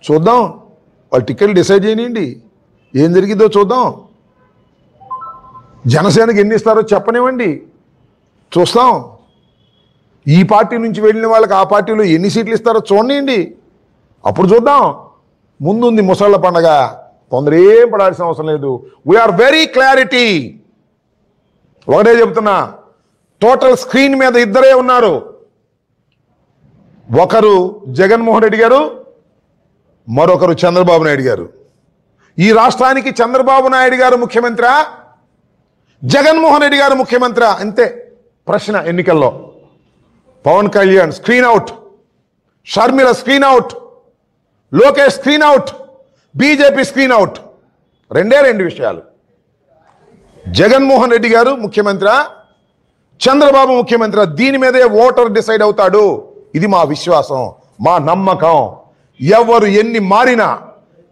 చూద్దాం, వాళ్ళు టికెట్లు డిసైడ్ చేయనివ్వండి, ఏం జరిగిద్దో చూద్దాం. జనసేనకి ఎన్ని ఇస్తారో చెప్పనివ్వండి, చూస్తాం. ఈ పార్టీ నుంచి వెళ్ళిన వాళ్ళకి ఆ పార్టీలో ఎన్ని సీట్లు ఇస్తారో చూడండి, అప్పుడు చూద్దాం. ముందుంది ముసళ్ళ పండగ, తొందర ఏం పడాల్సిన అవసరం లేదు. We are very clarity. ఒకటే చెప్తున్నా, టోటల్ స్క్రీన్ మీద ఇద్దరే ఉన్నారు. ఒకరు జగన్మోహన్ రెడ్డి గారు, మరొకరు చంద్రబాబు నాయుడు గారు. ఈ రాష్ట్రానికి చంద్రబాబు నాయుడు గారు ముఖ్యమంత్రి, జగన్మోహన్ రెడ్డి గారు ముఖ్యమంత్రి, అంతే ప్రశ్న. ఎన్నికల్లో Pawan Kalyan screen out, Sharmila screen out, Lokesh screen out, BJP screen out. రెండు విషయాలు. జగన్మోహన్ రెడ్డి గారు ముఖ్యమంత్రి, చంద్రబాబు ముఖ్యమంత్రి. దీని మీదే ఓటర్ డిసైడ్ అవుతాడు. ఇది మా విశ్వాసం, మా నమ్మకం. ఎవరు ఎన్ని మారినా,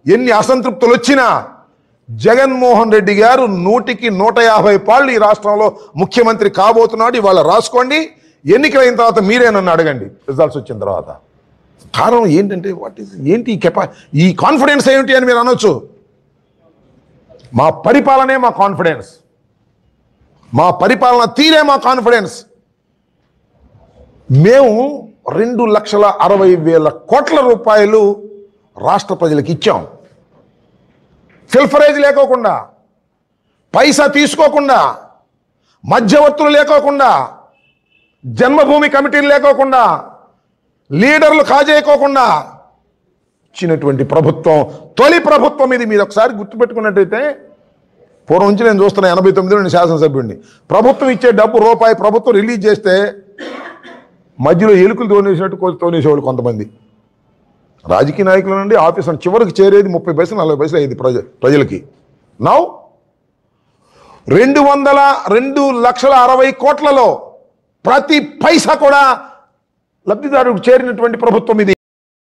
ఎన్ని అసంతృప్తులు వచ్చినా, జగన్మోహన్ రెడ్డి గారు 100కి 150 పాళ్ళు ఈ రాష్ట్రంలో ముఖ్యమంత్రి కాబోతున్నాడు. ఇవాళ రాసుకోండి. ఎన్నికలైన తర్వాత మీరే నన్ను అడగండి, రిజల్ట్స్ వచ్చిన తర్వాత. కారణం ఏంటంటే ఏంటి ఈ కాన్ఫిడెన్స్ ఏమిటి అని మీరు అనొచ్చు. మా పరిపాలనే మా కాన్ఫిడెన్స్, మా పరిపాలన తీరే మా కాన్ఫిడెన్స్. మేము 2,60,000 కోట్ల రూపాయలు రాష్ట్ర ప్రజలకు ఇచ్చాం. ఫిల్ఫరేజ్ లేకోకుండా, పైసా తీసుకోకుండా, మధ్యవర్తులు లేకోకుండా, జన్మభూమి కమిటీలు లేకోకుండా, లీడర్లు కాజేయకోకుండా ఇచ్చినటువంటి ప్రభుత్వం, తొలి ప్రభుత్వం ఇది. మీరు ఒకసారి గుర్తుపెట్టుకున్నట్టయితే, పూర్వం నుంచి నేను చూస్తున్నా, 89లో నేను శాసనసభ్యుడిని. ప్రభుత్వం ఇచ్చే డబ్బు రూపాయి ప్రభుత్వం రిలీజ్ చేస్తే మధ్యలో ఎలుకలు తోనేసినట్టు తోనేసేవాళ్ళు కొంతమంది రాజకీయ నాయకుల నుండి ఆఫీసర్. చివరికి చేరేది 30 పైసలు 40 పైసలు అయ్యేది ప్రజలకి. నౌ 2,60,000 కోట్లలో ప్రతి పైసా కూడా లబ్ధిదారుడికి చేరినటువంటి ప్రభుత్వం ఇది.